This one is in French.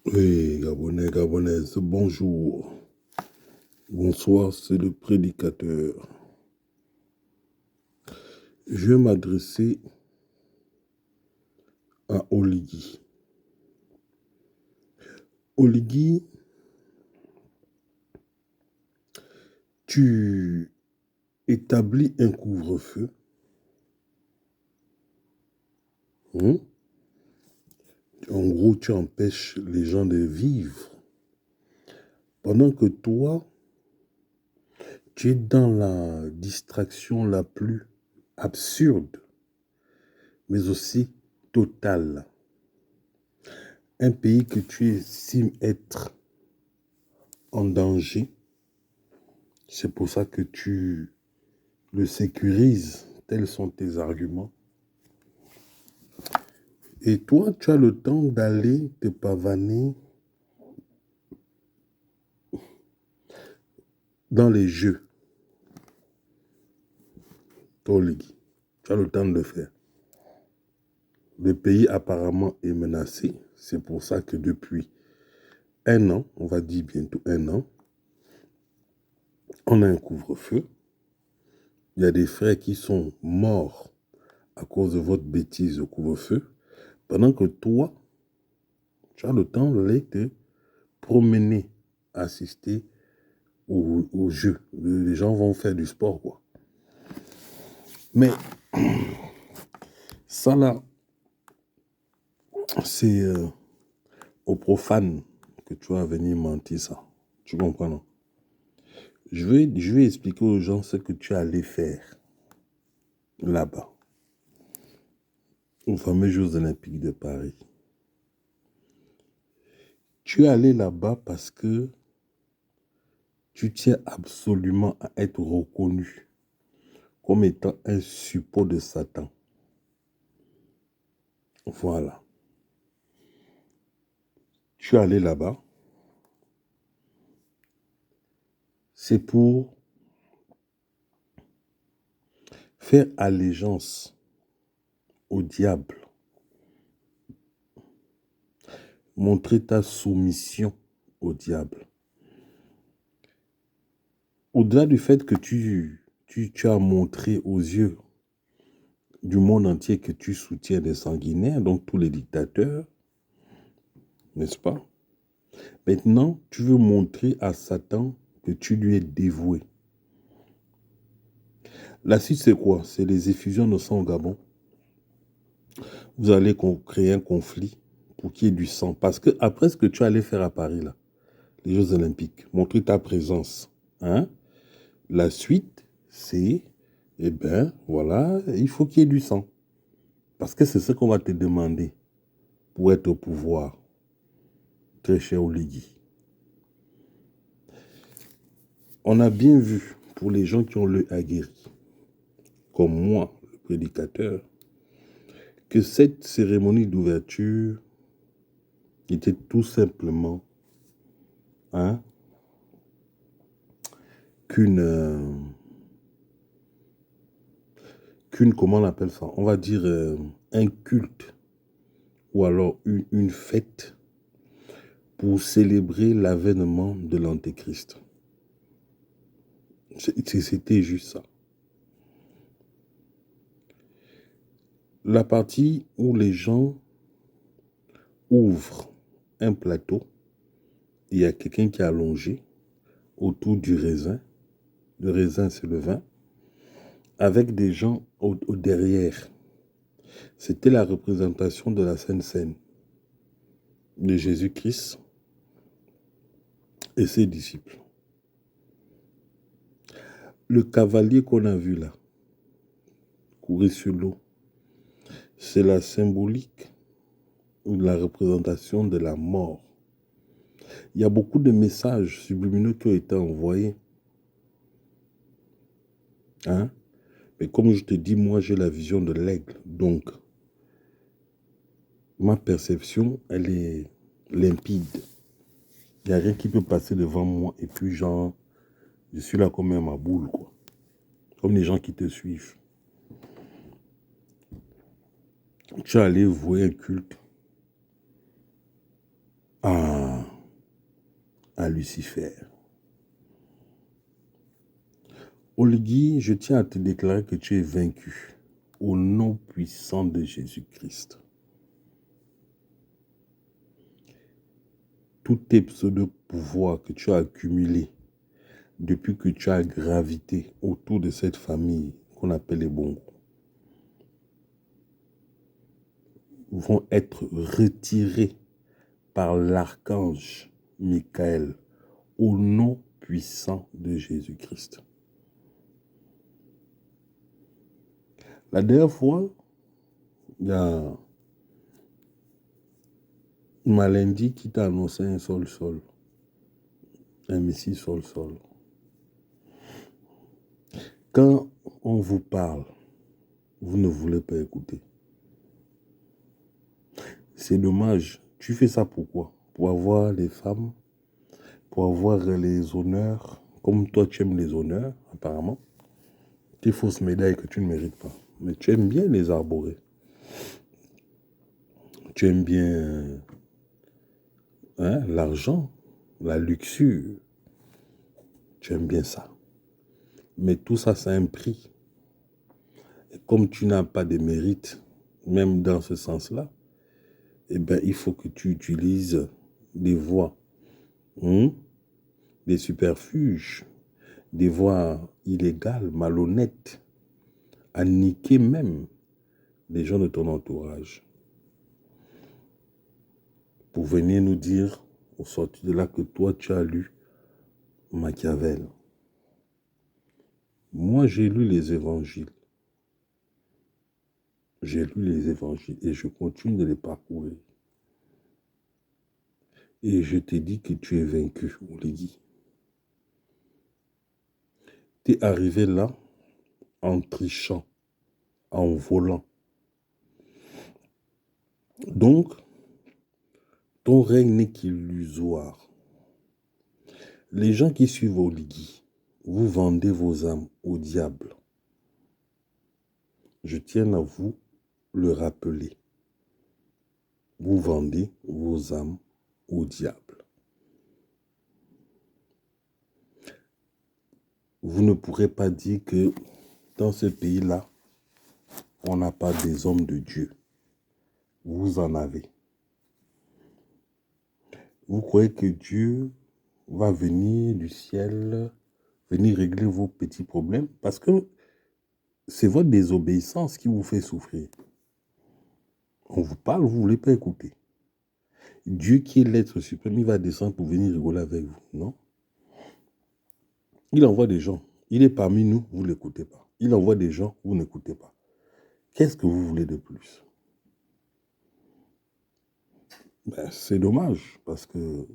Oui, Gabonais, Gabonaises, bonjour. Bonsoir, c'est le prédicateur. Je vais m'adresser à Oligui. Oligui, tu établis un couvre-feu. Hein? En gros, tu empêches les gens de vivre. Pendant que toi, tu es dans la distraction la plus absurde, mais aussi totale. Un pays que tu estimes être en danger, c'est pour ça que tu le sécurises. Tels sont tes arguments. Et toi, tu as le temps d'aller te pavaner dans les jeux. Oligui, tu as le temps de le faire. Le pays apparemment est menacé. C'est pour ça que depuis un an, on va dire bientôt un an, on a un couvre-feu. Il y a des frères qui sont morts à cause de votre bêtise au couvre-feu. Pendant que toi, tu as le temps d'aller te promener, assister au jeu. Les gens vont faire du sport, quoi. Mais ça, là, c'est aux profanes que tu vas venir mentir ça. Tu comprends, non? Je vais expliquer aux gens ce que tu allais faire là-bas, aux fameux Jeux Olympiques de Paris. Tu es allé là-bas parce que tu tiens absolument à être reconnu comme étant un suppôt de Satan. Voilà. Tu es allé là-bas. C'est pour faire allégeance au diable. Montrer ta soumission au diable. Au-delà du fait que tu as montré aux yeux du monde entier que tu soutiens les sanguinaires, donc tous les dictateurs, n'est-ce pas? Maintenant, tu veux montrer à Satan que tu lui es dévoué. La suite, c'est quoi? C'est les effusions de sang au Gabon. Vous allez créer un conflit pour qu'il y ait du sang. Parce que après ce que tu allais faire à Paris, là, les Jeux Olympiques, montrer ta présence, hein? La suite, c'est, eh bien, voilà, il faut qu'il y ait du sang. Parce que c'est ce qu'on va te demander pour être au pouvoir, très cher Oligui. On a bien vu, pour les gens qui ont l'œil aguerri, comme moi, le prédicateur, que cette cérémonie d'ouverture était tout simplement hein, qu'une, comment on appelle ça? On va dire un culte ou alors une fête pour célébrer l'avènement de l'Antéchrist. C'était juste ça. La partie où les gens ouvrent un plateau, il y a quelqu'un qui est allongé autour du raisin. Le raisin, c'est le vin. Avec des gens au derrière. C'était la représentation de la Sainte Seine de Jésus-Christ et ses disciples. Le cavalier qu'on a vu là, courir sur l'eau, c'est la symbolique ou la représentation de la mort. Il y a beaucoup de messages subliminaux qui ont été envoyés. Hein? Mais comme je te dis, moi j'ai la vision de l'aigle. Donc, ma perception, elle est limpide. Il n'y a rien qui peut passer devant moi et puis genre, je suis là comme un maboule, quoi. Comme les gens qui te suivent. Tu es allé vouer un culte à à Lucifer. Oligui, je tiens à te déclarer que tu es vaincu au nom puissant de Jésus-Christ. Tous tes pseudo-pouvoirs que tu as accumulés depuis que tu as gravité autour de cette famille qu'on appelle les Bongo vont être retirés par l'archange Michael au nom puissant de Jésus-Christ. La dernière fois, il y a Malendi qui t'a annoncé un sol-sol, un missile sol-sol. Quand on vous parle, vous ne voulez pas écouter. C'est dommage. Tu fais ça pourquoi? Pour avoir les femmes, pour avoir les honneurs, comme toi tu aimes les honneurs, apparemment. Tes fausses médailles que tu ne mérites pas. Mais tu aimes bien les arborer. Tu aimes bien l'argent, la luxure. Tu aimes bien ça. Mais tout ça, ça a un prix. Et comme tu n'as pas de mérite, même dans ce sens-là, eh bien, il faut que tu utilises des voies, des superfuges, des voies illégales, malhonnêtes, à niquer même les gens de ton entourage. Pour venir nous dire, au sortir de là, que toi, tu as lu Machiavel. Moi, j'ai lu les évangiles. J'ai lu les évangiles et je continue de les parcourir. Et je te dis que tu es vaincu, on l'a dit. Tu es arrivé là en trichant, en volant. Donc, ton règne n'est qu'illusoire. Les gens qui suivent Oligui, vous vendez vos âmes au diable. Je tiens à vous le rappeler. Vous vendez vos âmes au diable. Vous ne pourrez pas dire que dans ce pays-là, on n'a pas des hommes de Dieu. Vous en avez. Vous croyez que Dieu va venir du ciel, venir régler vos petits problèmes? Parce que c'est votre désobéissance qui vous fait souffrir. On vous parle, vous ne voulez pas écouter. Dieu qui est l'être suprême, il va descendre pour venir rigoler avec vous, non? Il envoie des gens. Il est parmi nous, vous ne l'écoutez pas. Il envoie des gens, vous n'écoutez pas. Qu'est-ce que vous voulez de plus? Ben, c'est dommage, parce que